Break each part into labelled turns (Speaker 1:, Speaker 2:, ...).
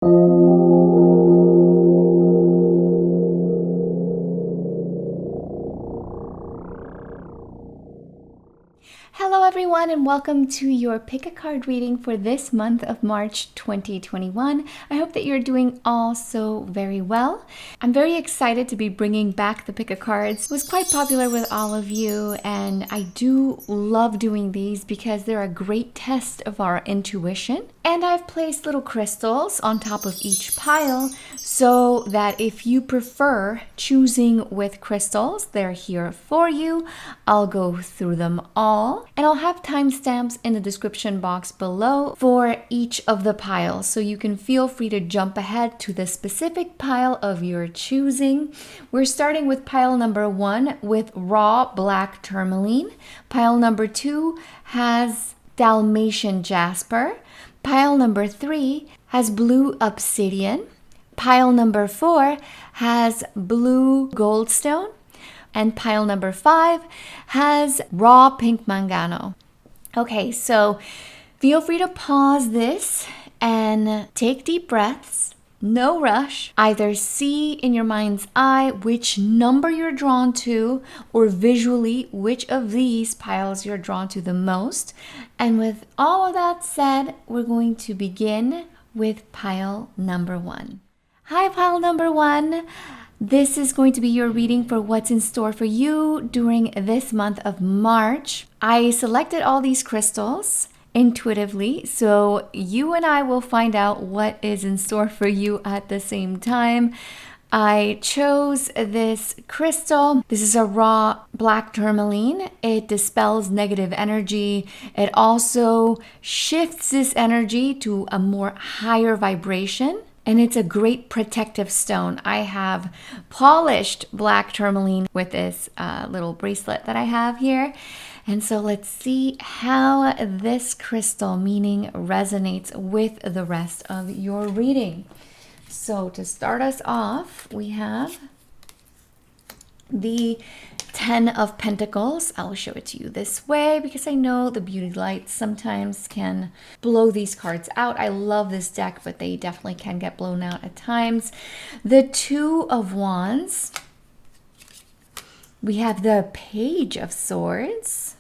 Speaker 1: Hello everyone and welcome to your pick a card reading for this month of March 2021. I hope that you're doing all so very well. I'm very excited to be bringing back the pick a cards. It was quite popular with all of you and I do love doing these because they're a great test of our intuition. And I've placed little crystals on top of each pile so that if you prefer choosing with crystals, they're here for you. I'll go through them all. And I'll have timestamps in the description box below for each of the piles. So you can feel free to jump ahead to the specific pile of your choosing. We're starting with pile number 1 with raw black tourmaline. Pile number 2 has Dalmatian jasper. Pile number 3 has blue obsidian. Pile number 4 has blue goldstone. And pile number 5 has raw pink mangano. Okay, so feel free to pause this and take deep breaths. No rush. Either see in your mind's eye which number you're drawn to or visually which of these piles you're drawn to the most. And with all of that said, we're going to begin with pile number 1. Hi, pile number 1. This is going to be your reading for what's in store for you during this month of March. I selected all these crystals intuitively, so you and I will find out what is in store for you at the same time. I chose this crystal. This is a raw black tourmaline. It dispels negative energy. It also shifts this energy to a more higher vibration. And it's a great protective stone. I have polished black tourmaline with this little bracelet that I have here. And so let's see how this crystal meaning resonates with the rest of your reading. So to start us off, we have the 10 of Pentacles. I'll show it to you this way because I know the beauty lights sometimes can blow these cards out. I love this deck, but they definitely can get blown out at times. The 2 of Wands. We have the Page of Swords.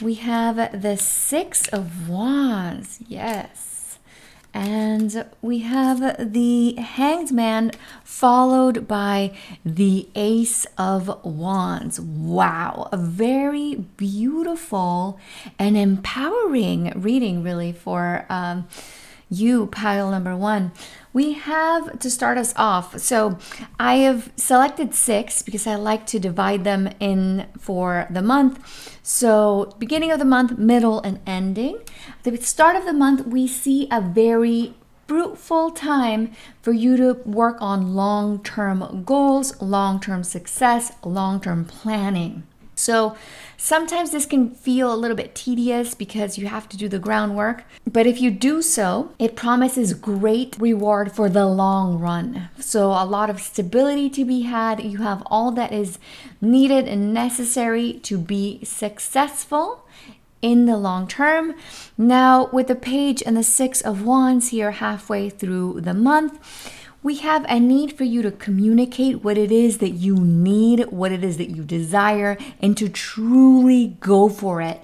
Speaker 1: We have the 6 of Wands. Yes. And we have the Hanged Man followed by the Ace of Wands. Wow, a very beautiful and empowering reading really for you, pile number 1. We have to start us off. So I have selected 6 because I like to divide them in for the month. So beginning of the month, middle, and ending. At the start of the month, we see a very fruitful time for you to work on long-term goals, long-term success, long-term planning. So sometimes this can feel a little bit tedious because you have to do the groundwork. But if you do so, it promises great reward for the long run. So a lot of stability to be had. You have all that is needed and necessary to be successful in the long term. Now with the Page and the 6 of Wands here halfway through the month, we have a need for you to communicate what it is that you need, what it is that you desire, and to truly go for it.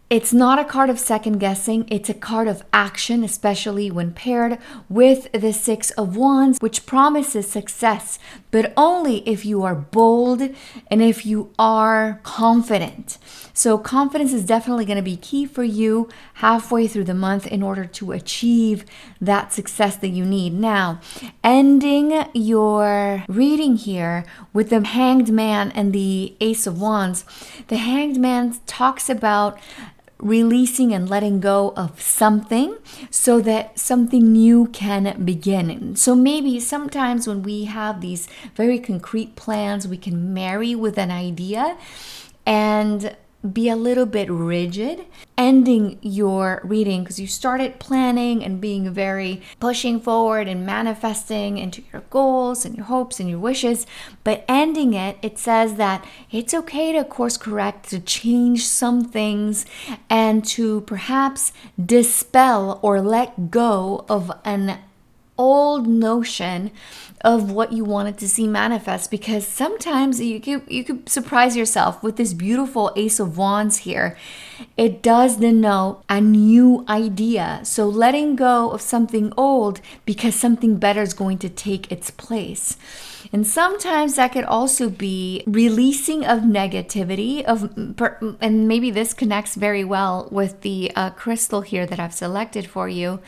Speaker 1: It's not a card of second guessing. It's a card of action, especially when paired with the 6 of Wands, which promises success, but only if you are bold and if you are confident. So confidence is definitely going to be key for you halfway through the month in order to achieve that success that you need. Now, ending your reading here with the Hanged Man and the Ace of Wands, the Hanged Man talks about releasing and letting go of something so that something new can begin. So maybe sometimes when we have these very concrete plans, we can marry with an idea, and be a little bit rigid ending your reading, because you started planning and being very pushing forward and manifesting into your goals and your hopes and your wishes. But ending it, it says that it's okay to course correct, to change some things, and to perhaps dispel or let go of an old notion of what you wanted to see manifest, because sometimes you could surprise yourself with this beautiful Ace of Wands here. It does denote a new idea. So letting go of something old because something better is going to take its place. And sometimes that could also be releasing of negativity and maybe this connects very well with the crystal here that I've selected for you.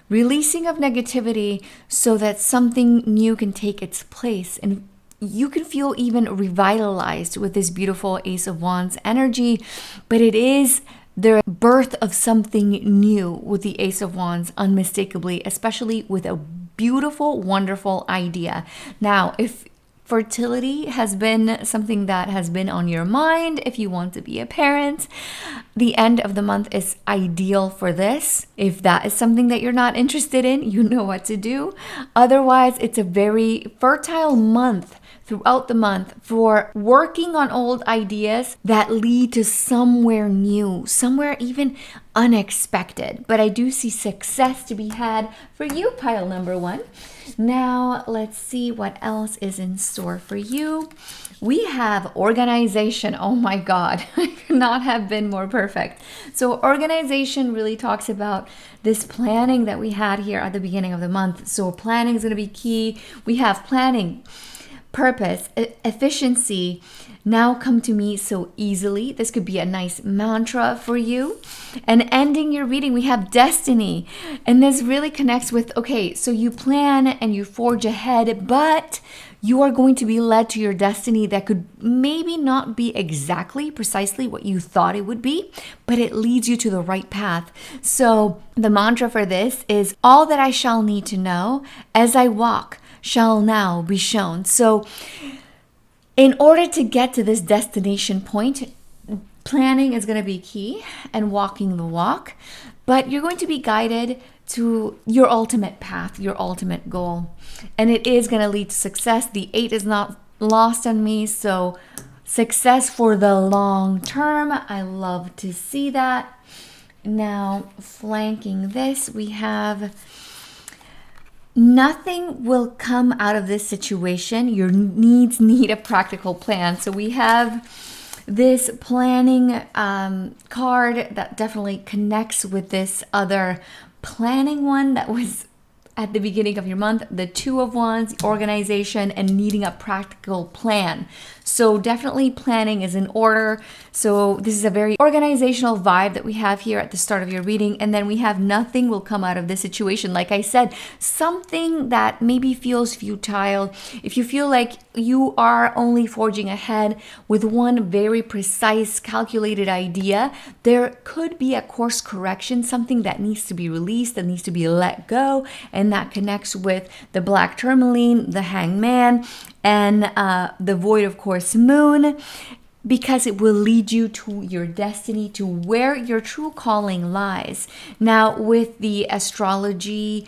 Speaker 1: Releasing of negativity so that something new can take its place. And you can feel even revitalized with this beautiful Ace of Wands energy, but it is the birth of something new with the Ace of Wands, unmistakably, especially with a beautiful, wonderful idea. Now, if fertility has been something that has been on your mind, if you want to be a parent, the end of the month is ideal for this. If that is something that you're not interested in, you know what to do. Otherwise, it's a very fertile month throughout the month for working on old ideas that lead to somewhere new, somewhere even unexpected. But I do see success to be had for you, pile number one. Now, let's see what else is in store for you. We have organization. Oh my God, I could not have been more perfect. So organization really talks about this planning that we had here at the beginning of the month. So planning is going to be key. We have planning, purpose, efficiency now come to me so easily. This could be a nice mantra for you. And ending your reading, we have destiny. And this really connects with, okay, so you plan and you forge ahead, but you are going to be led to your destiny that could maybe not be exactly, precisely what you thought it would be, but it leads you to the right path. So the mantra for this is, all that I shall need to know as I walk shall now be shown. So in order to get to this destination point, planning is going to be key and walking the walk, but you're going to be guided to your ultimate path, your ultimate goal, and it is going to lead to success. The 8 is not lost on me, so success for the long term. I love to see that. Now, flanking this, we have nothing will come out of this situation. Your needs need a practical plan. So we have this planning card that definitely connects with this other planning one that was at the beginning of your month, the 2 of Wands, organization, and needing a practical plan. So definitely planning is in order. So this is a very organizational vibe that we have here at the start of your reading. And then we have nothing will come out of this situation. Like I said, something that maybe feels futile. If you feel like you are only forging ahead with one very precise, calculated idea, there could be a course correction, something that needs to be released, that needs to be let go. And that connects with the black tourmaline, the hangman, and the void, of course, moon, because it will lead you to your destiny, to where your true calling lies. Now, with the astrology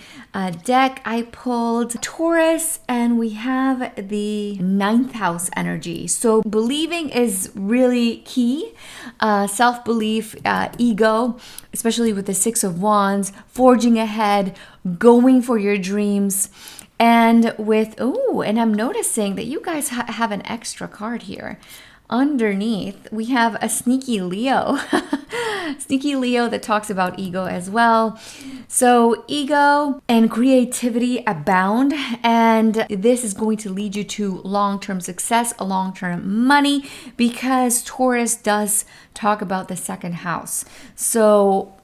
Speaker 1: deck, I pulled Taurus, and we have the 9th house energy. So believing is really key. Self-belief, ego, especially with the 6 of Wands, forging ahead, going for your dreams. And with, and I'm noticing that you guys have an extra card here. Underneath, we have a sneaky Leo. Sneaky Leo that talks about ego as well. So ego and creativity abound, and this is going to lead you to long-term success, a long-term money, because Taurus does talk about the 2nd house. So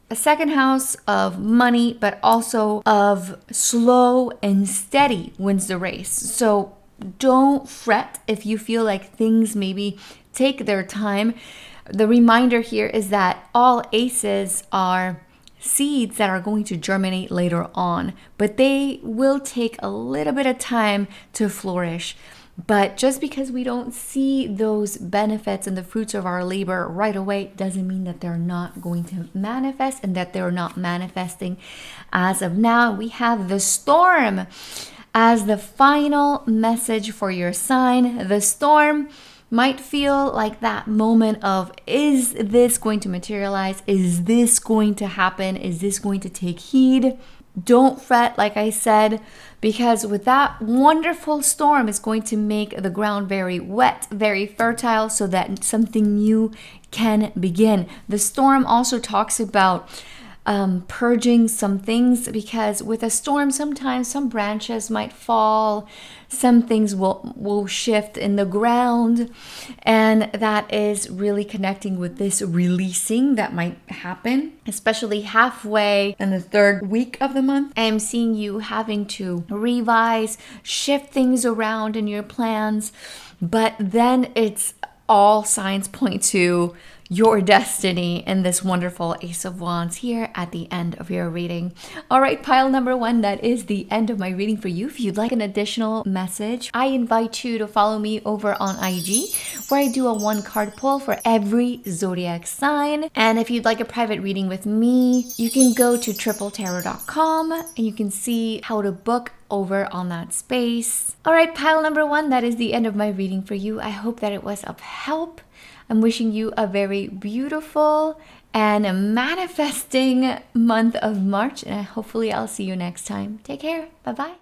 Speaker 1: a 2nd house of money, but also of slow and steady wins the race. So don't fret if you feel like things maybe take their time. The reminder here is that all aces are seeds that are going to germinate later on, but they will take a little bit of time to flourish. But just because we don't see those benefits and the fruits of our labor right away doesn't mean that they're not going to manifest and that they're not manifesting as of now. We have the storm as the final message for your sign. The storm might feel like that moment of, is this going to materialize? Is this going to happen? Is this going to take heed? Don't fret, like I said, because with that wonderful storm is going to make the ground very wet, very fertile, so that something new can begin. The storm also talks about purging some things, because with a storm sometimes some branches might fall, some things will shift in the ground, and that is really connecting with this releasing that might happen, especially halfway in the third week of the month. I am seeing you having to revise, shift things around in your plans, but then it's all signs point to your destiny in this wonderful Ace of Wands here at the end of your reading. All right, pile number 1, that is the end of my reading for you. If you'd like an additional message, I invite you to follow me over on IG, where I do a 1-card pull for every zodiac sign. And if you'd like a private reading with me, you can go to tripletarot.com and you can see how to book over on that space. All right, pile number 1, that is the end of my reading for you. I hope that it was of help. I'm wishing you a very beautiful and manifesting month of March, and hopefully I'll see you next time. Take care. Bye-bye.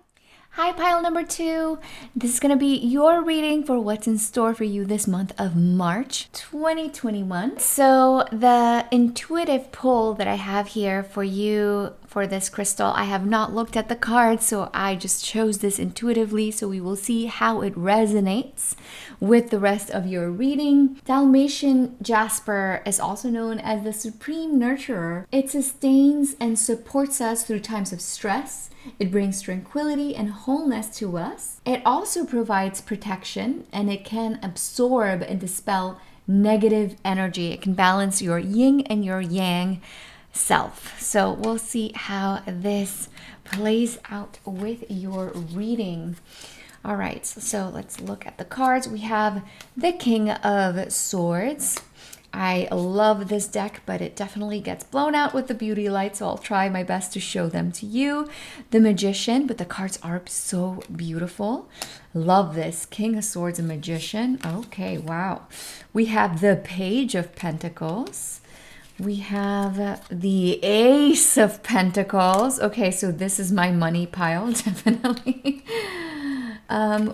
Speaker 1: Hi, pile number 2. This is going to be your reading for what's in store for you this month of March 2021. So the intuitive pull that I have here for you for this crystal, I have not looked at the cards, so I just chose this intuitively, so we will see how it resonates with the rest of your reading. Dalmatian jasper is also known as the supreme nurturer. It sustains and supports us through times of stress. It brings tranquility and wholeness to us. It also provides protection, and it can absorb and dispel negative energy. It can balance your yin and your yang self. So we'll see how this plays out with your reading. All right, so let's look at the cards. We have the King of Swords. I love this deck, but it definitely gets blown out with the beauty light, so I'll try my best to show them to you. The Magician, but the cards are so beautiful. Love this. King of Swords and Magician. Okay, wow. We have the Page of Pentacles. We have the Ace of Pentacles. Okay, so this is my money pile, definitely.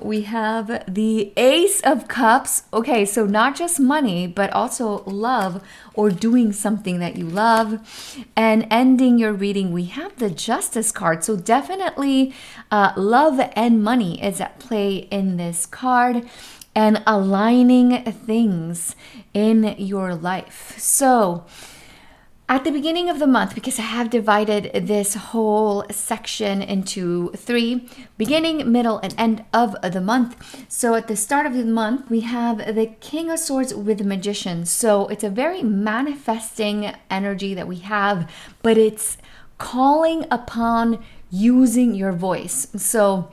Speaker 1: We have the Ace of Cups. Okay, so not just money, but also love or doing something that you love. And ending your reading, we have the Justice card. So definitely love and money is at play in this card, and aligning things in your life. So at the beginning of the month, because I have divided this whole section into 3, beginning, middle, and end of the month. So at the start of the month, we have the King of Swords with the Magician. So it's a very manifesting energy that we have, but it's calling upon using your voice. So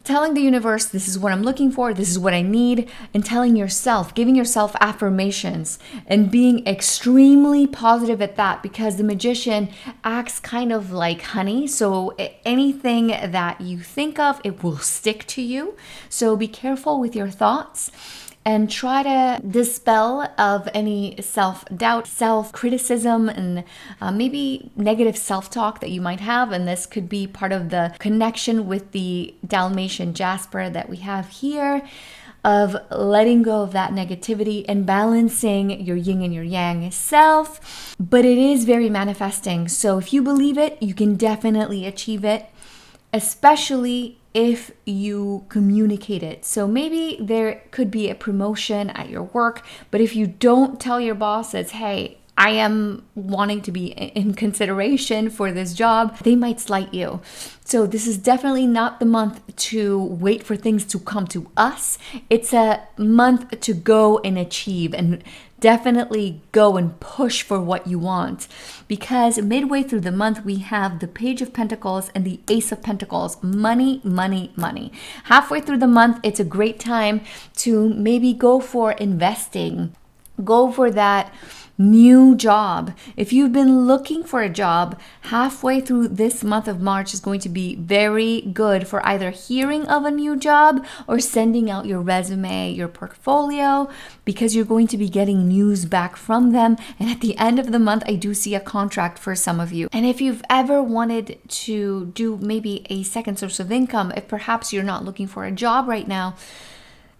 Speaker 1: telling the universe, this is what I'm looking for, this is what I need, and telling yourself, giving yourself affirmations and being extremely positive at that, because the Magician acts kind of like honey. So anything that you think of, it will stick to you. So be careful with your thoughts and try to dispel of any self-doubt, self-criticism, and maybe negative self-talk that you might have. And this could be part of the connection with the Dalmatian jasper that we have here, of letting go of that negativity and balancing your yin and your yang self. But it is very manifesting. So if you believe it, you can definitely achieve it, especially if you communicate it. So maybe there could be a promotion at your work, but if you don't tell your bosses, hey, I am wanting to be in consideration for this job, they might slight you. So this is definitely not the month to wait for things to come to us. It's a month to go and achieve, and definitely go and push for what you want, because midway through the month we have the Page of Pentacles and the Ace of Pentacles. Money, money, money. Halfway through the month, it's a great time to maybe go for investing, go for that new job. If you've been looking for a job, halfway through this month of March is going to be very good for either hearing of a new job or sending out your resume, your portfolio, because you're going to be getting news back from them. And at the end of the month, I do see a contract for some of you. And if you've ever wanted to do maybe a second source of income, if perhaps you're not looking for a job right now,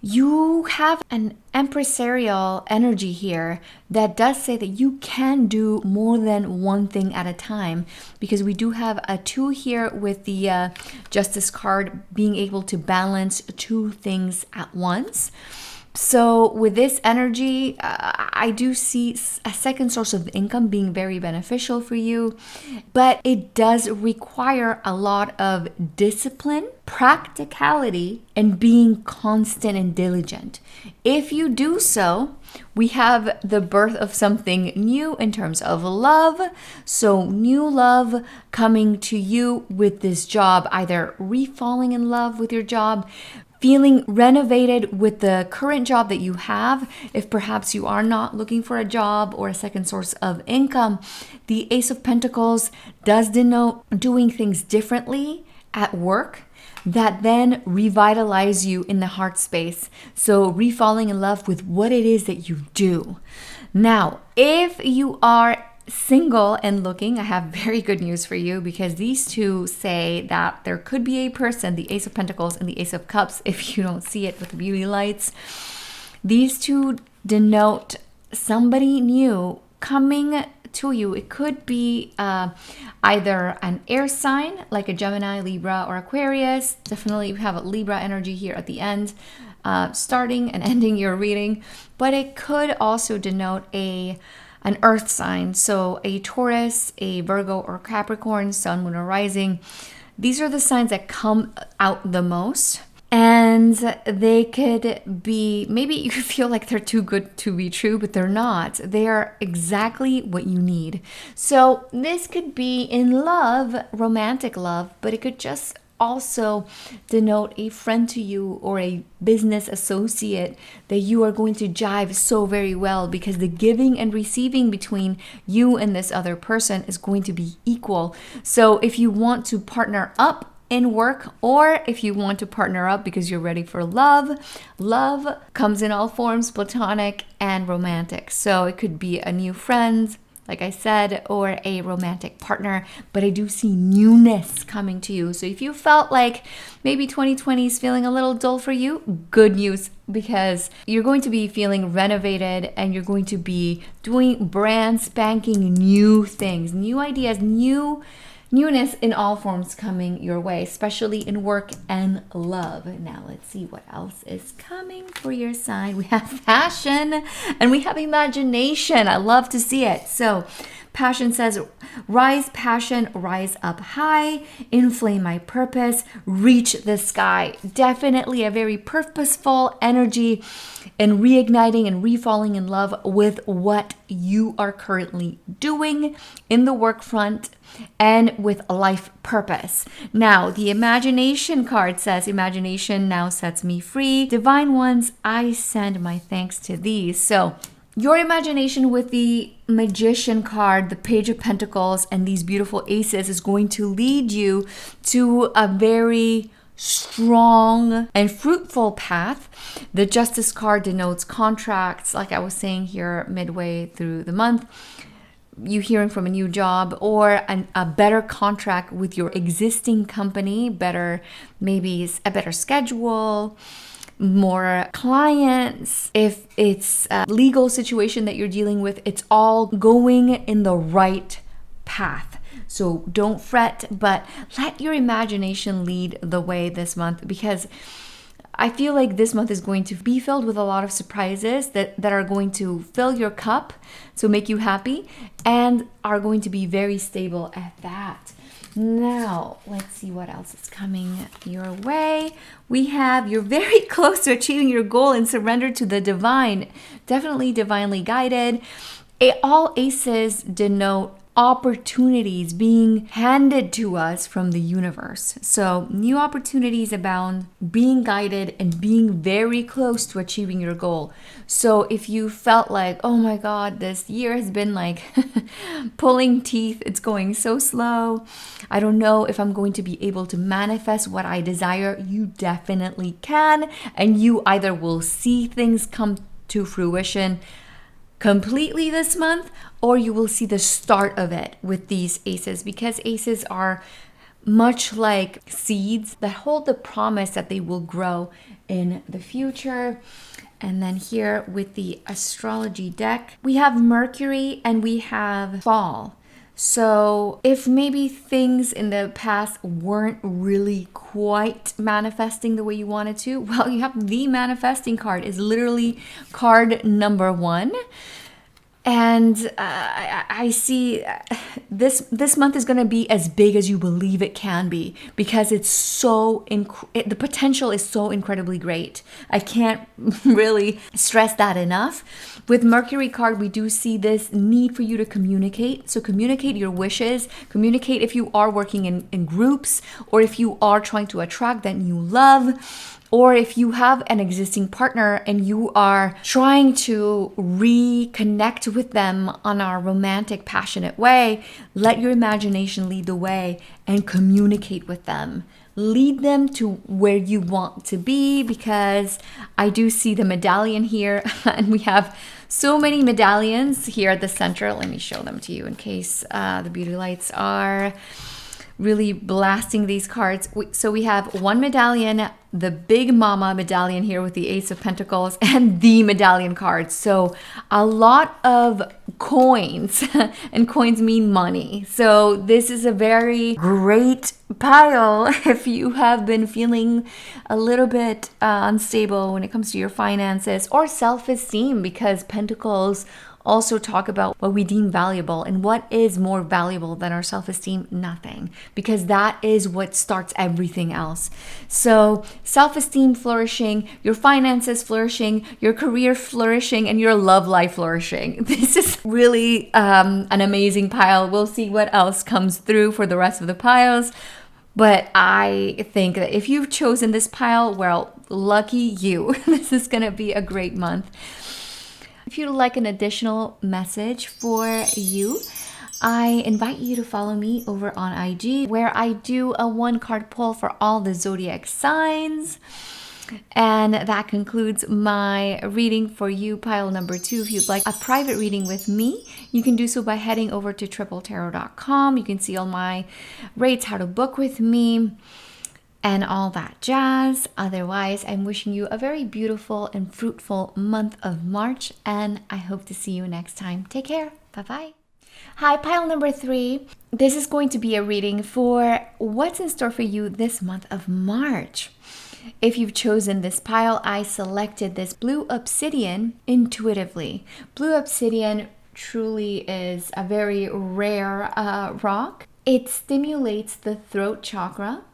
Speaker 1: you have an empresarial energy here that does say that you can do more than one thing at a time, because we do have a 2 here with the Justice card, being able to balance 2 things at once. So with this energy, I do see a second source of income being very beneficial for you, but it does require a lot of discipline, practicality, and being constant and diligent. If you do so, we have the birth of something new in terms of love. So new love coming to you with this job, either re-falling in love with your job, feeling renovated with the current job that you have. If perhaps you are not looking for a job or a second source of income, the Ace of Pentacles does denote doing things differently at work that then revitalize you in the heart space. So re-falling in love with what it is that you do. Now, if you are single and looking, I have very good news for you, because these 2 say that there could be a person, the Ace of Pentacles and the Ace of Cups, if you don't see it with the beauty lights. These 2 denote somebody new coming to you. It could be either an air sign like a Gemini, Libra, or Aquarius. Definitely you have a Libra energy here at the end, starting and ending your reading. But it could also denote an earth sign, so a Taurus, a Virgo, or Capricorn, Sun, Moon, or Rising. These are the signs that come out the most, and they could be, maybe you feel like they're too good to be true, but they're not. They are exactly what you need. So this could be in love, romantic love, but it could just also denote a friend to you or a business associate that you are going to jive so very well, because the giving and receiving between you and this other person is going to be equal. So if you want to partner up in work, or if you want to partner up because you're ready for love comes in all forms, platonic and romantic. So it could be a new friend, like I said, or a romantic partner, but I do see newness coming to you. So if you felt like maybe 2020 is feeling a little dull for you, good news, because you're going to be feeling renovated and you're going to be doing brand spanking new things, new ideas, newness in all forms coming your way, especially in work and love. Now let's see what else is coming for your sign. We have passion and we have imagination. I love to see it. So passion says, rise passion, rise up high, inflame my purpose, reach the sky. Definitely a very purposeful energy and reigniting and refalling in love with what you are currently doing in the work front and with a life purpose. Now, the imagination card says, imagination now sets me free. Divine ones, I send my thanks to these. So your imagination with the Magician card, the Page of Pentacles, and these beautiful aces is going to lead you to a very strong and fruitful path. The Justice card denotes contracts, like I was saying here midway through the month. You hearing from a new job or a better contract with your existing company, maybe a better schedule, more clients. If it's a legal situation that you're dealing with, it's all going in the right path. So don't fret, but let your imagination lead the way this month, because I feel like this month is going to be filled with a lot of surprises that are going to fill your cup, so make you happy, and are going to be very stable at that. Now, let's see what else is coming your way. We have you're very close to achieving your goal and surrender to the divine. Definitely divinely guided. All aces denote opportunities being handed to us from the universe. So new opportunities abound, being guided and being very close to achieving your goal. So if you felt like, oh my God, this year has been like pulling teeth, it's going so slow, I don't know if I'm going to be able to manifest what I desire, you definitely can. And you either will see things come to fruition completely this month, or you will see the start of it with these aces, because aces are much like seeds that hold the promise that they will grow in the future. And then here with the astrology deck, we have Mercury and we have fall. So if maybe things in the past weren't really quite manifesting the way you wanted to, well, you have the manifesting card. Is literally card number 1. And I see this month is going to be as big as you believe it can be, because it's so the potential is so incredibly great. I can't really stress that enough. With Mercury card, we do see this need for you to communicate. So communicate your wishes, communicate if you are working in groups, or if you are trying to attract that new love, or if you have an existing partner and you are trying to reconnect with them on a romantic, passionate way, let your imagination lead the way and communicate with them. Lead them to where you want to be, because I do see the medallion here and we have so many medallions here at the center. Let me show them to you in case the beauty lights are really blasting these cards. So we have one medallion, the big mama medallion here with the Ace of Pentacles, and the medallion cards. So a lot of coins, and coins mean money. So this is a very great pile if you have been feeling a little bit unstable when it comes to your finances or self-esteem, because Pentacles also talk about what we deem valuable, and what is more valuable than our self-esteem? Nothing, because that is what starts everything else. So self-esteem flourishing, your finances flourishing, your career flourishing, and your love life flourishing. This is really an amazing pile. We'll see what else comes through for the rest of the piles. But I think that if you've chosen this pile, well, lucky you. This is going to be a great month. If you'd like an additional message for you, I invite you to follow me over on IG, where I do a 1-card pull for all the zodiac signs. And that concludes my reading for you, pile number 2. If you'd like a private reading with me, you can do so by heading over to tripletarot.com. You can see all my rates, how to book with me, and all that jazz. Otherwise, I'm wishing you a very beautiful and fruitful month of March, and I hope to see you next time. Take care. Bye-bye. Hi, pile number 3. This is going to be a reading for what's in store for you this month of March. If you've chosen this pile, I selected this blue obsidian intuitively. Blue obsidian truly is a very rare rock. It stimulates the throat chakra,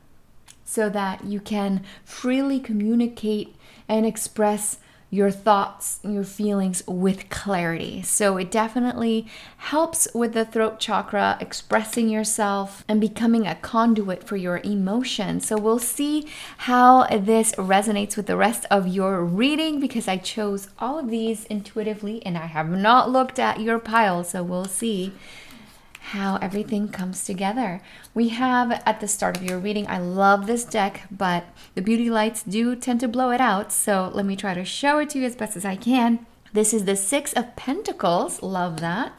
Speaker 1: so that you can freely communicate and express your thoughts, your feelings with clarity. So it definitely helps with the throat chakra, expressing yourself and becoming a conduit for your emotions. So we'll see how this resonates with the rest of your reading, because I chose all of these intuitively and I have not looked at your pile. So we'll see how everything comes together. We have at the start of your reading, I love this deck, but the beauty lights do tend to blow it out. So let me try to show it to you as best as I can. This is the 6 of Pentacles. Love that.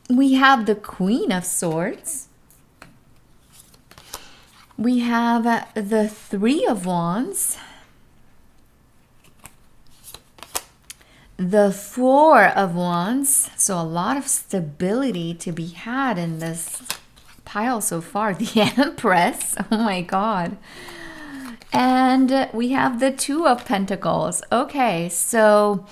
Speaker 1: We have the Queen of Swords. We have the 3 of Wands. The 4 of Wands, so a lot of stability to be had in this pile so far. The Empress, oh my God. And we have the Two of Pentacles. Okay, so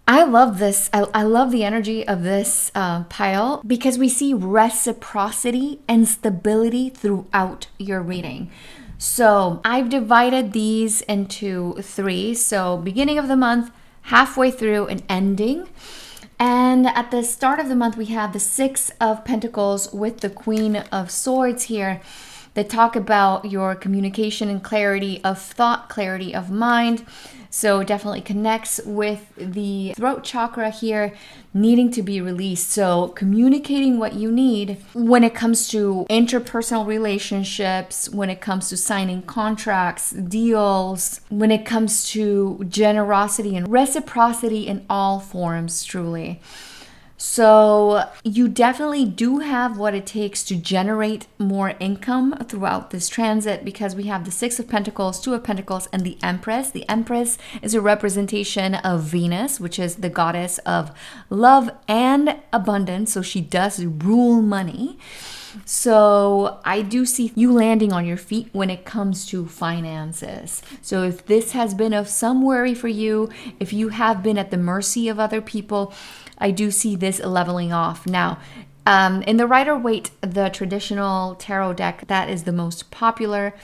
Speaker 1: I love this. I love the energy of this pile because we see reciprocity and stability throughout your reading. So I've divided these into three. So beginning of the month, halfway through, and ending. And at the start of the month, we have the Six of Pentacles with the Queen of Swords here that talk about your communication and clarity of thought, clarity of mind. So it definitely connects with the throat chakra here, needing to be released. So communicating what you need when it comes to interpersonal relationships, when it comes to signing contracts, deals, when it comes to generosity and reciprocity in all forms, truly. So you definitely do have what it takes to generate more income throughout this transit because we have the Six of Pentacles, Two of Pentacles, and the Empress. The Empress is a representation of Venus, which is the goddess of love and abundance. So she does rule money. So I do see you landing on your feet when it comes to finances. So if this has been of some worry for you, if you have been at the mercy of other people, I do see this leveling off. Now, in the Rider-Waite, the traditional tarot deck that is the most popular,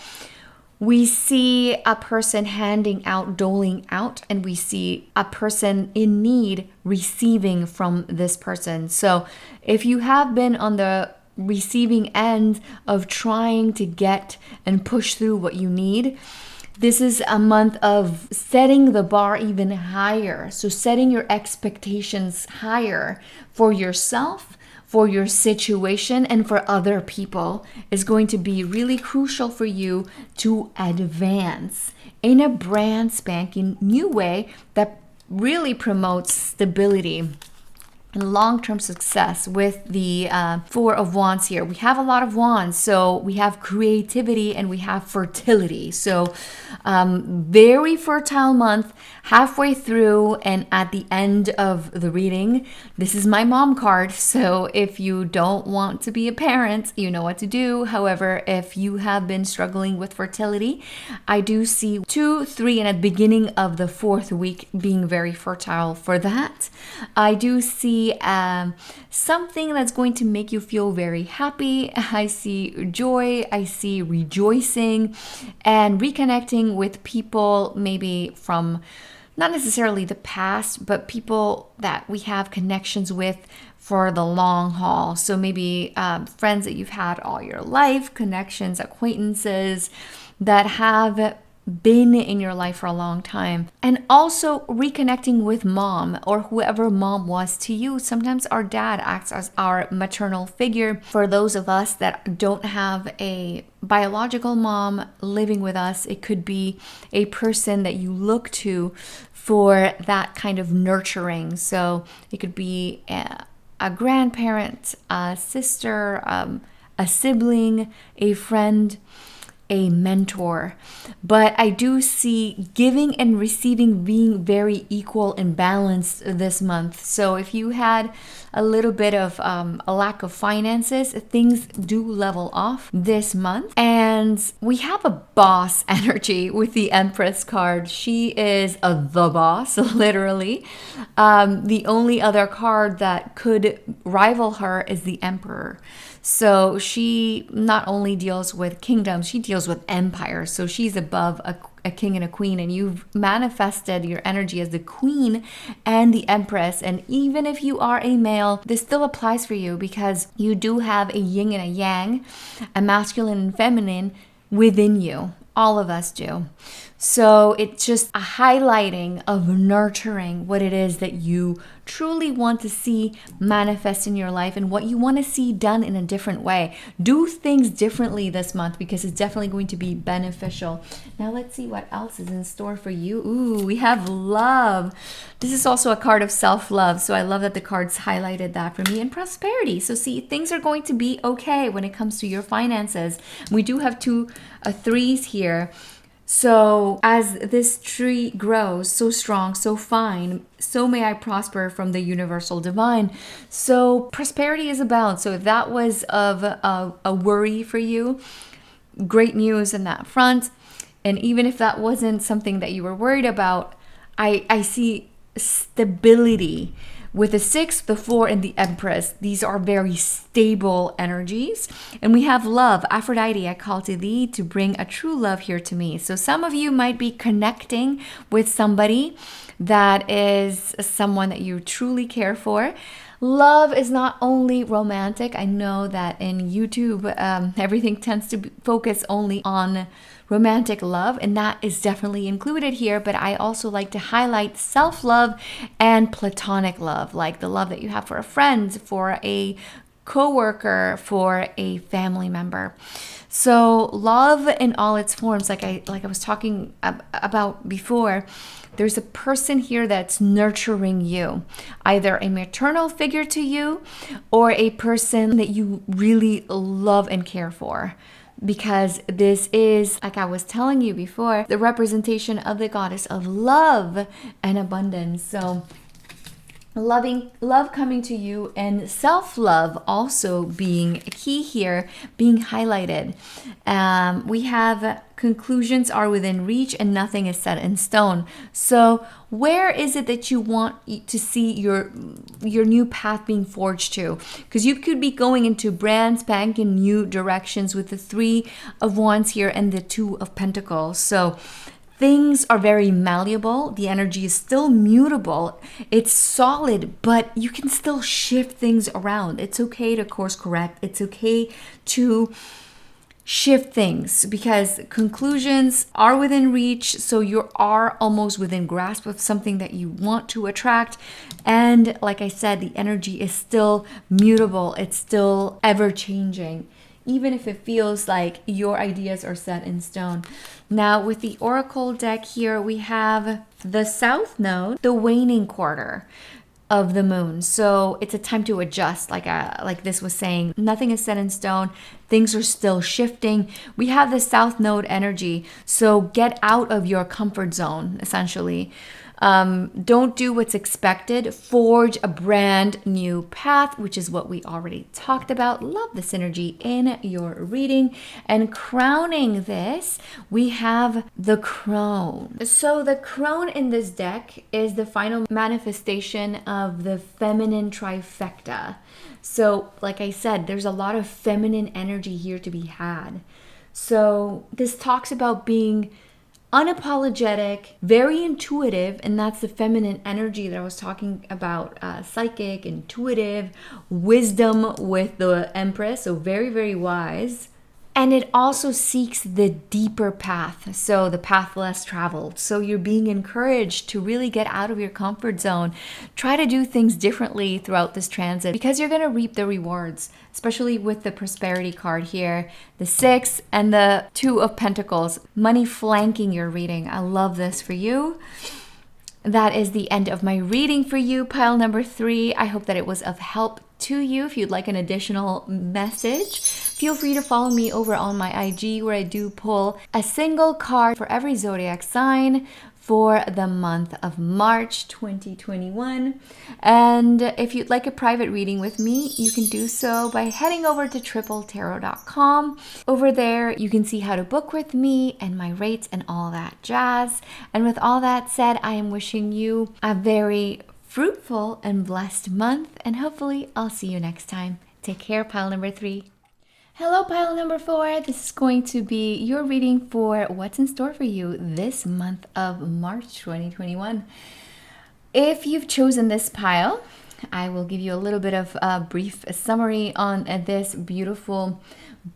Speaker 1: we see a person handing out, doling out, and we see a person in need receiving from this person. So if you have been on the receiving end of trying to get and push through what you need, this is a month of setting the bar even higher. So setting your expectations higher for yourself, for your situation, and for other people is going to be really crucial for you to advance in a brand spanking new way that really promotes stability and long-term success. With the Four of Wands here, we have a lot of wands, so we have creativity and we have fertility. So very fertile month, halfway through and at the end of the reading. This is my mom card, so if you don't want to be a parent, you know what to do. However, if you have been struggling with fertility, I do see 2, 3, and at the beginning of the 4th week being very fertile for that. I do see something that's going to make you feel very happy. I see joy, I see rejoicing, and reconnecting with people maybe from not necessarily the past, but people that we have connections with for the long haul. So maybe friends that you've had all your life, connections, acquaintances that have been in your life for a long time. And also reconnecting with mom or whoever mom was to you. Sometimes our dad acts as our maternal figure. For those of us that don't have a biological mom living with us, it could be a person that you look to for that kind of nurturing. So it could be a grandparent, a sister, a sibling, a friend, a mentor. But I do see giving and receiving being very equal and balanced this month. So if you had a little bit of a lack of finances, things do level off this month. And we have a boss energy with the Empress card. She is the boss, literally. The only other card that could rival her is the Emperor. So she not only deals with kingdoms, she deals with empires. So she's above a king and a queen, and you've manifested your energy as the queen and the empress. And even if you are a male, this still applies for you because you do have a yin and a yang, a masculine and feminine within you. All of us do. So it's just a highlighting of nurturing what it is that you truly want to see manifest in your life and what you want to see done in a different way. Do things differently this month because it's definitely going to be beneficial. Now let's see what else is in store for you. Ooh, we have love. This is also a card of self-love. So I love that the cards highlighted that for me. And prosperity. So see, things are going to be okay when it comes to your finances. We do have 2 threes here. So as this tree grows so strong, so fine, so may I prosper from the universal divine. So prosperity is abound. So if that was of a worry for you, great news in that front. And even if that wasn't something that you were worried about, I see stability. With the 6, the 4, and the Empress, these are very stable energies. And we have love. Aphrodite, I call to thee to bring a true love here to me. So some of you might be connecting with somebody that is someone that you truly care for. Love is not only romantic. I know that in YouTube, everything tends to focus only on romantic love, and that is definitely included here, but I also like to highlight self-love and platonic love, like the love that you have for a friend, for a coworker, for a family member. So love in all its forms, like I was talking about before, there's a person here that's nurturing you, either a maternal figure to you or a person that you really love and care for. Because this is, like I was telling you before, the representation of the goddess of love and abundance. So love coming to you, and self-love also being key here, being highlighted. We have conclusions are within reach and nothing is set in stone. So where is it that you want to see your new path being forged to? Because you could be going into brand spanking new directions with the 3 of Wands here and the 2 of Pentacles. So things are very malleable. The energy is still mutable. It's solid, but you can still shift things around. It's okay to course correct. It's okay to shift things because conclusions are within reach. So you are almost within grasp of something that you want to attract. And like I said, the energy is still mutable. It's still ever changing, even if it feels like your ideas are set in stone. Now with the Oracle deck here, we have the South Node, the waning quarter of the moon. So it's a time to adjust, like this was saying, nothing is set in stone. Things are still shifting. We have the South Node energy. So get out of your comfort zone, essentially. Don't do what's expected. Forge a brand new path, which is what we already talked about. Love the synergy in your reading. And crowning this, we have the crone. So the crone in this deck is the final manifestation of the feminine trifecta. So like I said, there's a lot of feminine energy here to be had. So this talks about being unapologetic, very intuitive, and that's the feminine energy that I was talking about, psychic, intuitive, wisdom with the Empress, so very, very wise. And it also seeks the deeper path, so the path less traveled. So you're being encouraged to really get out of your comfort zone. Try to do things differently throughout this transit because you're going to reap the rewards, especially with the prosperity card here, the 6 and the 2 of Pentacles, money flanking your reading. I love this for you. That is the end of my reading for you, pile number 3. I hope that it was of help to you. If you'd like an additional message, feel free to follow me over on my IG where I do pull a single card for every zodiac sign for the month of March 2021. And if you'd like a private reading with me, you can do so by heading over to tripletarot.com. Over there, you can see how to book with me and my rates and all that jazz. And with all that said, I am wishing you a very fruitful and blessed month, and hopefully I'll see you next time. Take care, pile number 3. Hello, pile number 4. This is going to be your reading for what's in store for you this month of March 2021. If you've chosen this pile, I will give you a little bit of a brief summary on this beautiful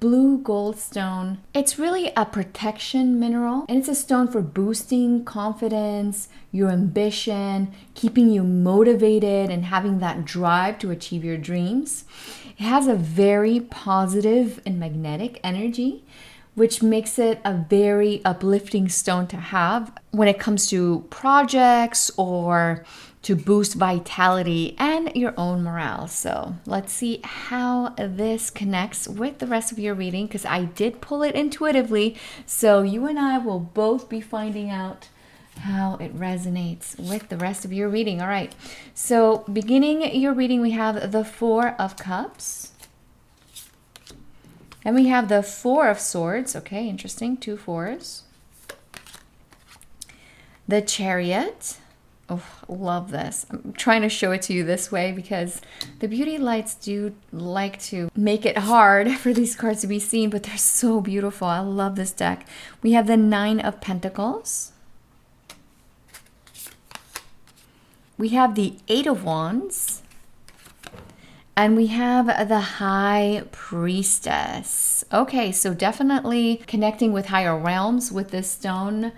Speaker 1: blue gold stone. It's really a protection mineral, and it's a stone for boosting confidence, your ambition, keeping you motivated and having that drive to achieve your dreams. It has a very positive and magnetic energy, which makes it a very uplifting stone to have when it comes to projects or to boost vitality and your own morale. So let's see how this connects with the rest of your reading, because I did pull it intuitively. So you and I will both be finding out how it resonates with the rest of your reading. All right, so beginning your reading, we have the 4 of Cups. And we have the Four of Swords. Okay, interesting. 2 fours. The Chariot. Oh, love this. I'm trying to show it to you this way because the beauty lights do like to make it hard for these cards to be seen, but they're so beautiful. I love this deck. We have the 9 of Pentacles. We have the 8 of Wands. And we have the High Priestess. Okay, so definitely connecting with higher realms with this stone.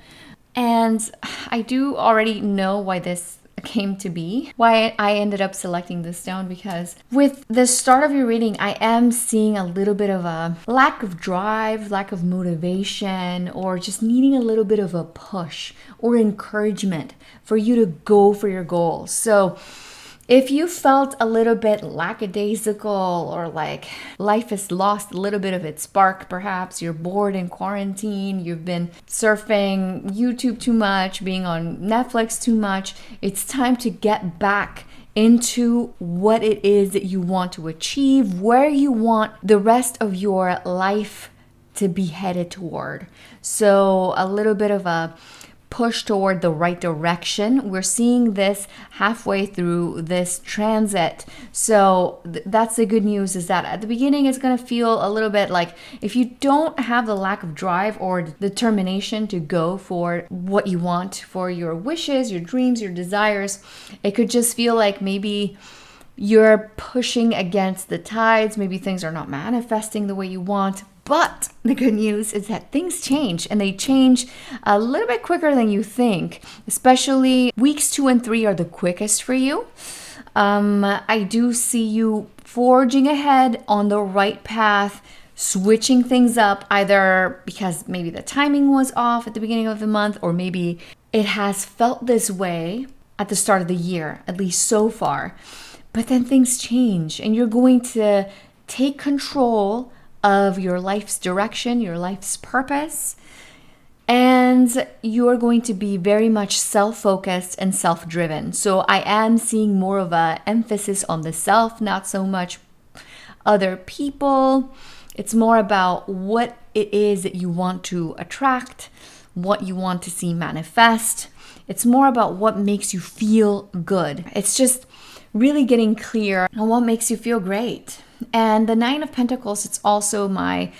Speaker 1: And I do already know why this came to be, why I ended up selecting this stone, because with the start of your reading, I am seeing a little bit of a lack of drive, lack of motivation, or just needing a little bit of a push or encouragement for you to go for your goals. So if you felt a little bit lackadaisical or like life has lost a little bit of its spark, perhaps you're bored in quarantine, you've been surfing YouTube too much, being on Netflix too much, it's time to get back into what it is that you want to achieve, where you want the rest of your life to be headed toward. So a little bit of a push toward the right direction. We're seeing this halfway through this transit. So that's the good news, is that at the beginning it's going to feel a little bit like if you don't have the lack of drive or determination to go for what you want, for your wishes, your dreams, your desires, it could just feel like maybe you're pushing against the tides. Maybe things are not manifesting the way you want. But the good news is that things change, and they change a little bit quicker than you think. Especially weeks 2 and 3 are the quickest for you. I do see you forging ahead on the right path, switching things up, either because maybe the timing was off at the beginning of the month, or maybe it has felt this way at the start of the year, at least so far. But then things change, and you're going to take control of your life's direction, your life's purpose, and you're going to be very much self-focused and self-driven. So I am seeing more of an emphasis on the self, not so much other people. It's more about what it is that you want to attract, what you want to see manifest. It's more about what makes you feel good. It's just really getting clear on what makes you feel great. And the 9 of Pentacles, it's also my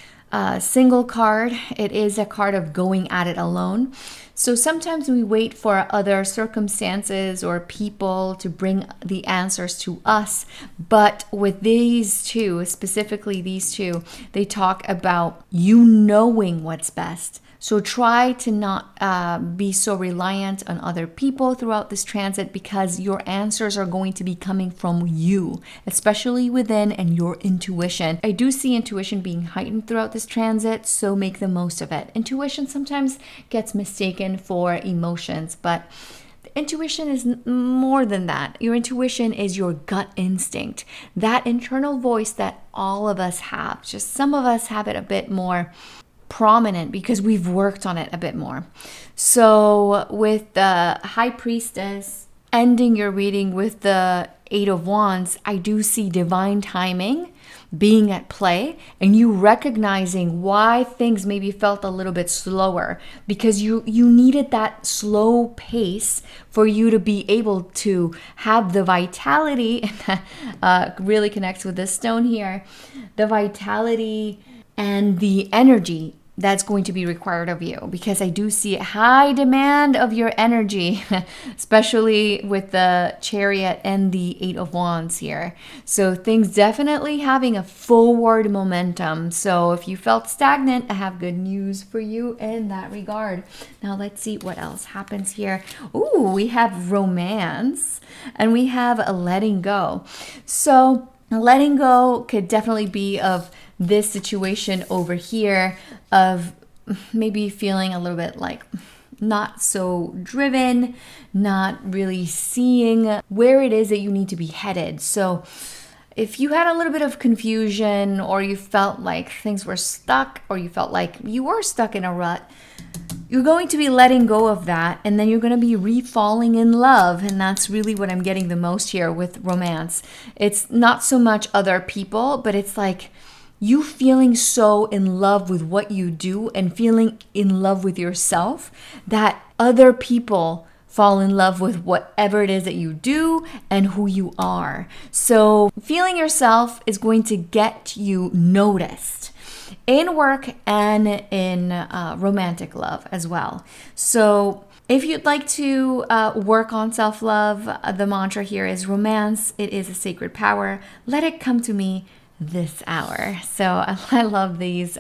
Speaker 1: single card. It is a card of going at it alone. So sometimes we wait for other circumstances or people to bring the answers to us. But with these two, specifically these two, they talk about you knowing what's best. So try to not be so reliant on other people throughout this transit, because your answers are going to be coming from you, especially within and your intuition. I do see intuition being heightened throughout this transit, so make the most of it. Intuition sometimes gets mistaken for emotions, but intuition is more than that. Your intuition is your gut instinct, that internal voice that all of us have. Just some of us have it a bit more prominent because we've worked on it a bit more. So with the High Priestess ending your reading with the 8 of Wands, I do see divine timing being at play, and you recognizing why things maybe felt a little bit slower, because you needed that slow pace for you to be able to have the vitality. Really connects with this stone here, the vitality and the energy that's going to be required of you, because I do see a high demand of your energy, especially with the Chariot and the 8 of Wands here. So things definitely having a forward momentum. So if you felt stagnant, I have good news for you in that regard. Now let's see what else happens here. Ooh, we have romance, and we have a letting go. So letting go could definitely be of this situation over here, of maybe feeling a little bit like not so driven, not really seeing where it is that you need to be headed. So if you had a little bit of confusion, or you felt like things were stuck, or you felt like you were stuck in a rut, you're going to be letting go of that, and then you're going to be re-falling in love. And that's really what I'm getting the most here with romance. It's not so much other people, but it's like you feeling so in love with what you do and feeling in love with yourself that other people fall in love with whatever it is that you do and who you are. So feeling yourself is going to get you noticed in work and in romantic love as well. So if you'd like to work on self-love, the mantra here is romance. It is a sacred power. Let it come to me this hour. So I love these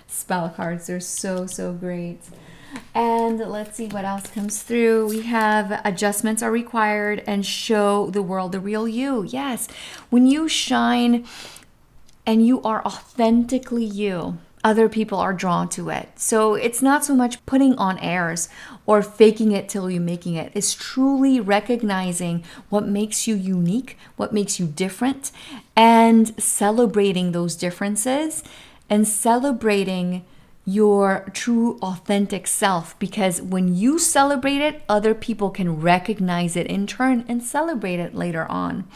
Speaker 1: spell cards. They're so, so great. And let's see what else comes through. We have adjustments are required and show the world the real you. Yes, when you shine and you are authentically you, other people are drawn to it. So it's not so much putting on airs or faking it till you're making it. It's truly recognizing what makes you unique, what makes you different, and celebrating those differences and celebrating your true authentic self, because when you celebrate it, other people can recognize it in turn and celebrate it later on.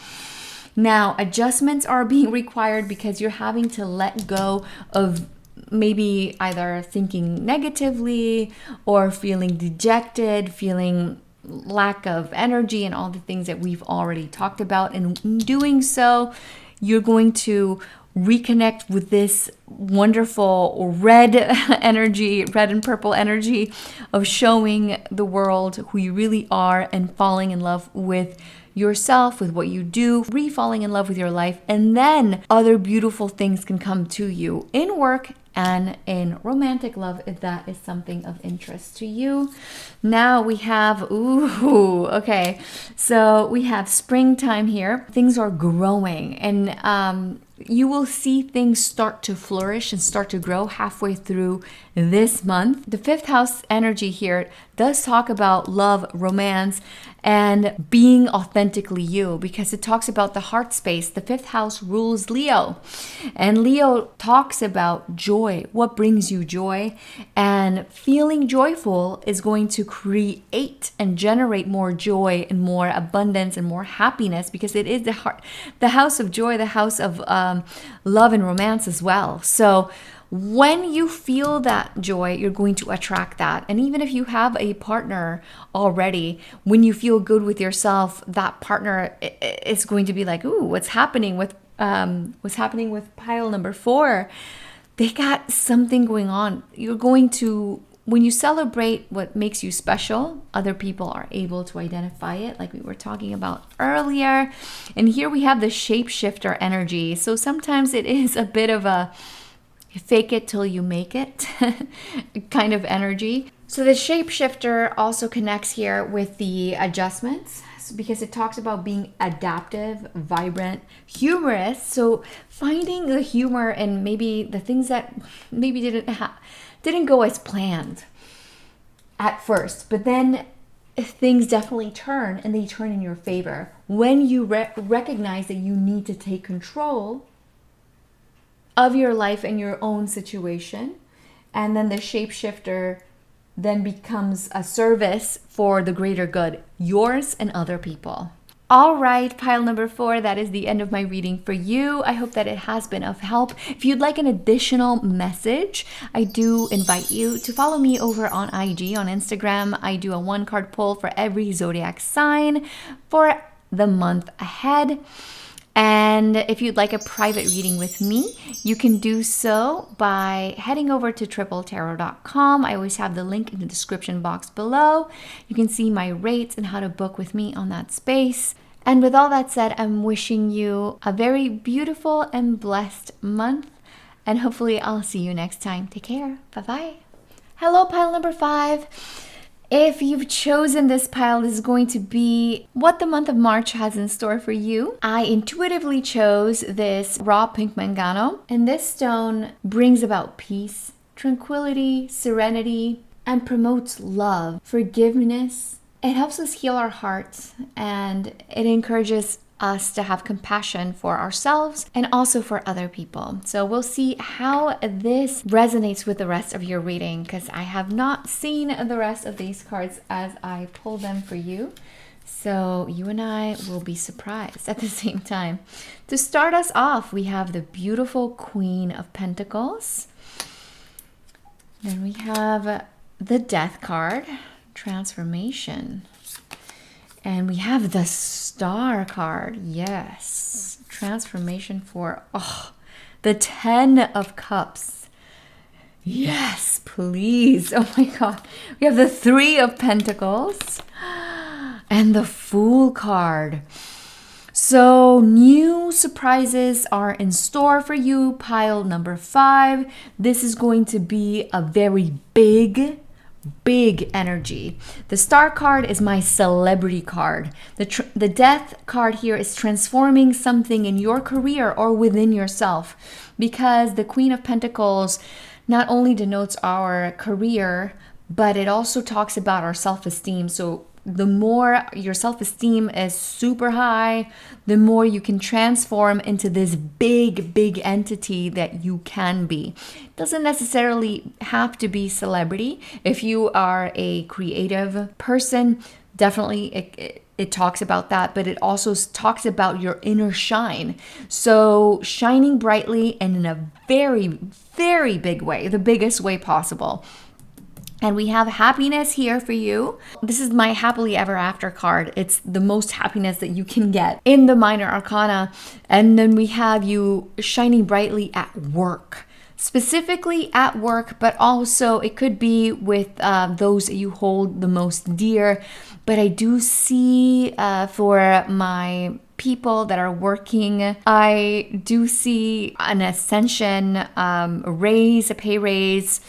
Speaker 1: Now, adjustments are being required because you're having to let go of maybe either thinking negatively or feeling dejected, feeling lack of energy, and all the things that we've already talked about. And in doing so, you're going to reconnect with this wonderful red energy, red and purple energy of showing the world who you really are and falling in love with yourself, with what you do, re-falling in love with your life, and then other beautiful things can come to you in work and in romantic love if that is something of interest to you. Now we have, okay, so we have springtime here. Things are growing, and you will see things start to flourish and start to grow halfway through this month. The fifth house energy here does talk about love, romance, and being authentically you, because it talks about the heart space. The fifth house rules Leo, and Leo talks about joy, what brings you joy, and feeling joyful is going to create and generate more joy and more abundance and more happiness, because it is the heart, the house of joy, the house of love and romance as well. So when you feel that joy, you're going to attract that. And even if you have a partner already, when you feel good with yourself, that partner is going to be like, ooh, what's happening with pile number 4? They got something going on. You're going to, when you celebrate what makes you special, other people are able to identify it, like we were talking about earlier. And here we have the shapeshifter energy. So sometimes it is a bit of a fake it till you make it kind of energy. So the shapeshifter also connects here with the adjustments, because it talks about being adaptive, vibrant, humorous. So finding the humor and maybe the things that maybe didn't go as planned at first, but then things definitely turn, and they turn in your favor when you recognize that you need to take control of your life and your own situation. And then the shapeshifter then becomes a service for the greater good, yours and other people. All right, pile number 4, that is the end of my reading for you. I hope that it has been of help. If you'd like an additional message, I do invite you to follow me over on IG, on Instagram. I do a 1-card pull for every zodiac sign for the month ahead. And if you'd like a private reading with me, you can do so by heading over to tripletarot.com. I always have the link in the description box below. You can see my rates and how to book with me on that space. And with all that said, I'm wishing you a very beautiful and blessed month. And hopefully I'll see you next time. Take care. Bye-bye. Hello, pile number 5. If you've chosen this pile, this is going to be what the month of March has in store for you. I intuitively chose this raw pink mangano, and this stone brings about peace, tranquility, serenity, and promotes love, forgiveness. It helps us heal our hearts, and it encourages us to have compassion for ourselves and also for other people. So we'll see how this resonates with the rest of your reading, because I have not seen the rest of these cards as I pull them for you. So you and I will be surprised at the same time. To start us off, we have the beautiful Queen of Pentacles. Then we have the Death card, transformation. And we have the Star card, yes, transformation for, the 10 of Cups. Yes, please. Oh my God. We have the 3 of Pentacles and the Fool card. So new surprises are in store for you, pile number 5. This is going to be a very big energy. The Star card is my celebrity card. The Death card here is transforming something in your career or within yourself, because the Queen of Pentacles not only denotes our career, but it also talks about our self-esteem. So the more your self-esteem is super high, the more you can transform into this big entity that you can be. It doesn't necessarily have to be celebrity. If you are a creative person, definitely it talks about that, but it also talks about your inner shine. So shining brightly and in a very big way, the biggest way possible. And we have happiness here for you. This is my happily ever after card. It's the most happiness that you can get in the minor arcana. And then we have you shining brightly at work. Specifically at work, but also it could be with those that you hold the most dear. But I do see for my people that are working, I do see an ascension, a raise, a pay raise,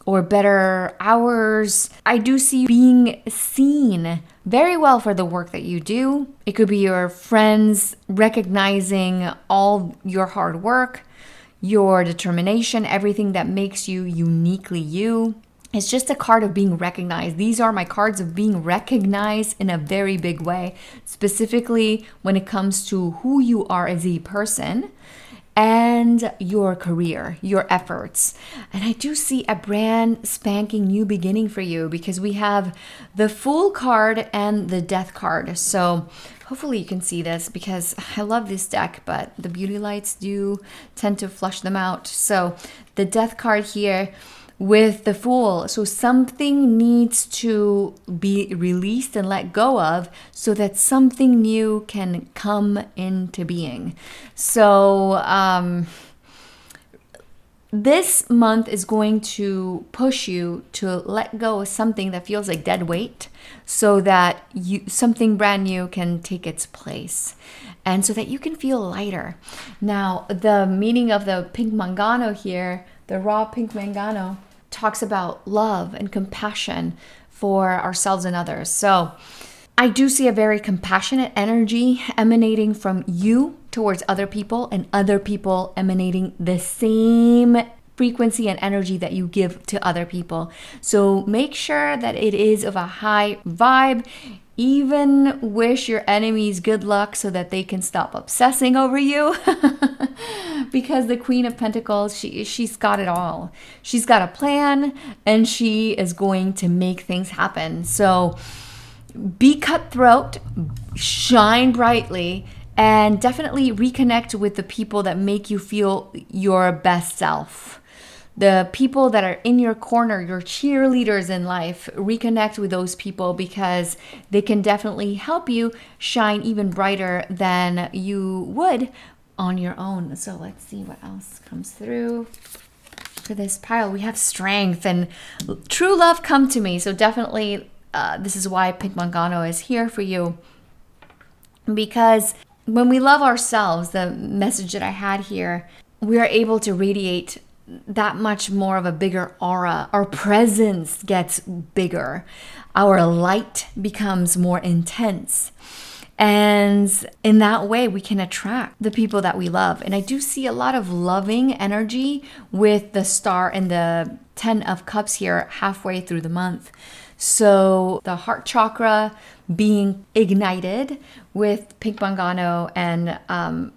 Speaker 1: or better hours. I do see being seen very well for the work that you do. It could be your friends recognizing all your hard work, your determination, everything that makes you uniquely you. It's just a card of being recognized. These are my cards of being recognized in a very big way, specifically when it comes to who you are as a person and your career, your efforts. And I do see a brand spanking new beginning for you, because we have the Fool card and the Death card. So hopefully you can see this, because I love this deck, but the beauty lights do tend to flush them out. So the Death card here with the Fool. So something needs to be released and let go of so that something new can come into being. So this month is going to push you to let go of something that feels like dead weight, so that something brand new can take its place, and so that you can feel lighter. Now, the meaning of the pink mangano here, the raw pink mangano, talks about love and compassion for ourselves and others. So I do see a very compassionate energy emanating from you towards other people, and other people emanating the same frequency and energy that you give to other people. So make sure that it is of a high vibe. Even wish your enemies good luck so that they can stop obsessing over you. Because the Queen of Pentacles, she's got it all. She's got a plan, and she is going to make things happen. So be cutthroat, shine brightly, and definitely reconnect with the people that make you feel your best self. The people that are in your corner, your cheerleaders in life, reconnect with those people, because they can definitely help you shine even brighter than you would on your own. So let's see what else comes through for this pile. We have strength and true love come to me. So definitely this is why Pink Mangano is here for you, because when we love ourselves, the message that I had here, we are able to radiate that much more of a bigger aura. Our presence gets bigger. Our light becomes more intense. And in that way, we can attract the people that we love. And I do see a lot of loving energy with the Star and the 10 of Cups here halfway through the month. So the heart chakra being ignited with Pink Mangano and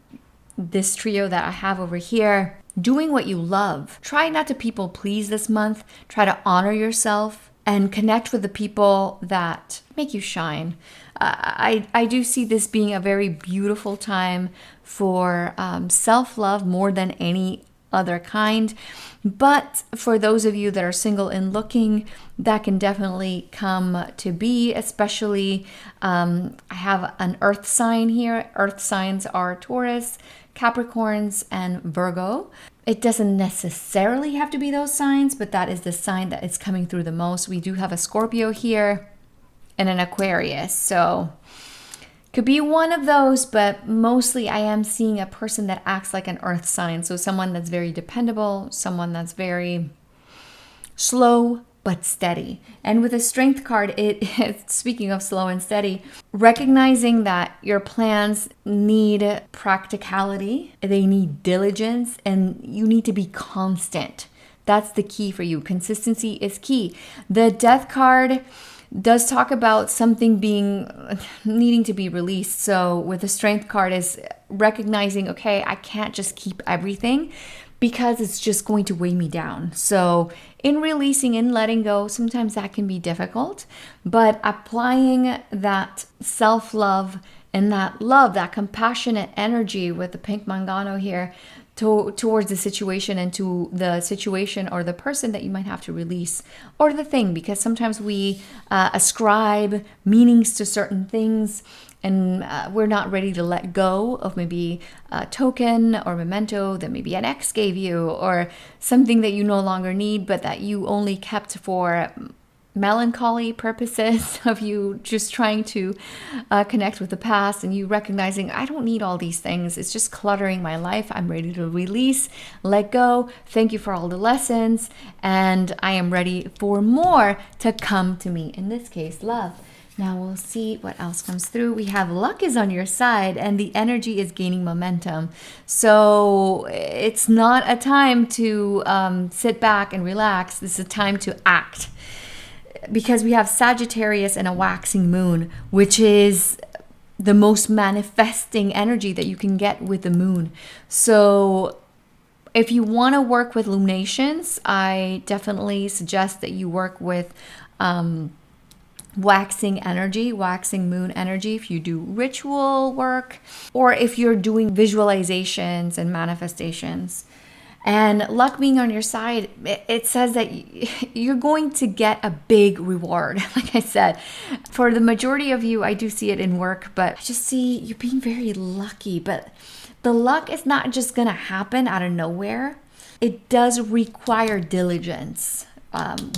Speaker 1: this trio that I have over here. Doing what you love. Try not to people please this month. Try to honor yourself. and connect with the people that make you shine. I do see this being a very beautiful time for self-love more than any other kind. But for those of you that are single and looking, that can definitely come to be, especially I have an earth sign here. Earth signs are Taurus, Capricorns, and Virgo. It doesn't necessarily have to be those signs, but that is the sign that is coming through the most. We do have a Scorpio here and an Aquarius. So could be one of those, but mostly I am seeing a person that acts like an earth sign. So someone that's very dependable, someone that's very slow but steady. And with a strength card, speaking of slow and steady, recognizing that your plans need practicality, they need diligence, and you need to be constant. That's the key for you. Consistency is key. The death card does talk about something needing to be released. So with the strength card is recognizing, okay, I can't just keep everything because it's just going to weigh me down. So in releasing and letting go, sometimes that can be difficult, but applying that self-love and that love, that compassionate energy with the pink Mangano here towards the situation and to the situation or the person that you might have to release or the thing, because sometimes we ascribe meanings to certain things and we're not ready to let go of maybe a token or memento that maybe an ex gave you or something that you no longer need, but that you only kept for melancholy purposes of you just trying to connect with the past and you recognizing, I don't need all these things. It's just cluttering my life. I'm ready to release, let go. Thank you for all the lessons. And I am ready for more to come to me. In this case, love. Now we'll see what else comes through. We have luck is on your side and the energy is gaining momentum. So it's not a time to sit back and relax. This is a time to act. Because we have Sagittarius and a waxing moon, which is the most manifesting energy that you can get with the moon. So if you want to work with lunations, I definitely suggest that you work with waxing energy, waxing moon energy, if you do ritual work, or if you're doing visualizations and manifestations. And luck being on your side, it says that you're going to get a big reward. Like I said, for the majority of you, I do see it in work, but I just see you being very lucky. But the luck is not just going to happen out of nowhere. It does require diligence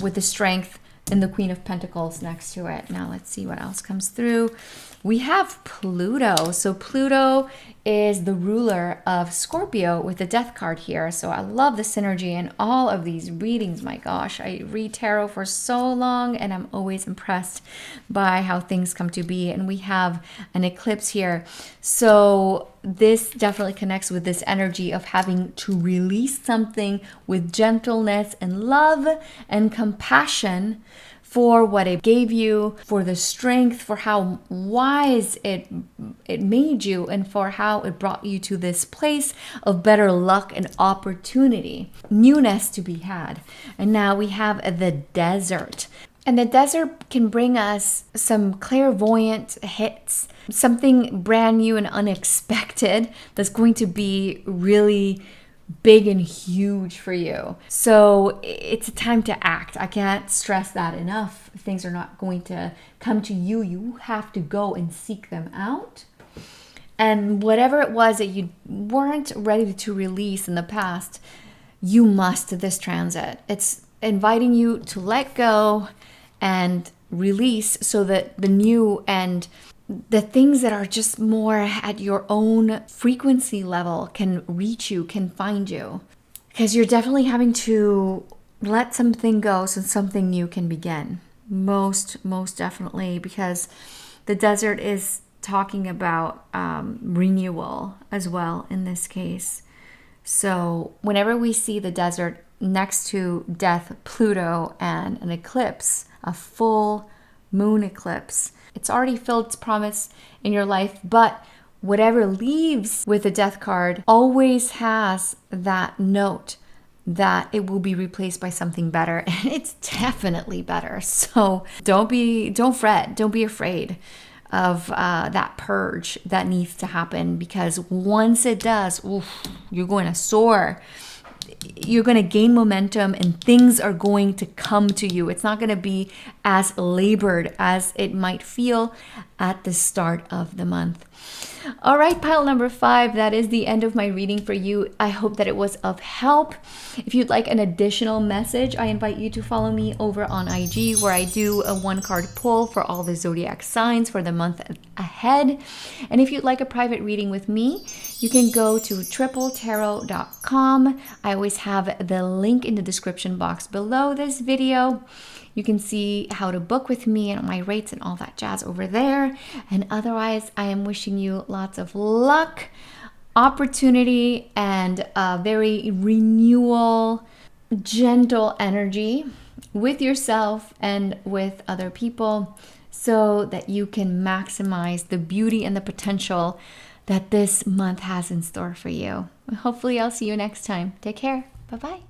Speaker 1: with the strength and the Queen of Pentacles next to it. Now let's see what else comes through. We have Pluto. So Pluto is the ruler of Scorpio with the death card here. So I love the synergy in all of these readings. My gosh, I read tarot for so long and I'm always impressed by how things come to be. And we have an eclipse here. So this definitely connects with this energy of having to release something with gentleness and love and compassion for what it gave you, for the strength, for how wise it made you, and for how it brought you to this place of better luck and opportunity, newness to be had. And now we have the desert. And the desert can bring us some clairvoyant hits, something brand new and unexpected that's going to be really big and huge for you. So it's a time to act. I can't stress that enough. Things are not going to come to you. You have to go and seek them out. And whatever it was that you weren't ready to release in the past, you must this transit. It's inviting you to let go and release so that the new and the things that are just more at your own frequency level can reach you, can find you. Because you're definitely having to let something go so something new can begin. Most definitely, because the desert is talking about renewal as well in this case. So whenever we see the desert next to death, Pluto, and an eclipse, a full moon eclipse, it's already filled its promise in your life, but whatever leaves with the death card always has that note that it will be replaced by something better, and it's definitely better. So don't fret, don't be afraid of that purge that needs to happen, because once it does, oof, you're going to soar. You're going to gain momentum and things are going to come to you. It's not going to be as labored as it might feel at the start of the month. All right, pile number 5, that is the end of my reading for you. I hope that it was of help. If you'd like an additional message, I invite you to follow me over on IG, where I do a 1-card pull for all the zodiac signs for the month ahead. And if you'd like a private reading with me, you can go to tripletarot.com. I always have the link in the description box below this video. You can see how to book with me and my rates and all that jazz over there. And otherwise, I am wishing you lots of luck, opportunity, and a very renewal, gentle energy with yourself and with other people, so that you can maximize the beauty and the potential that this month has in store for you. Hopefully, I'll see you next time. Take care. Bye-bye.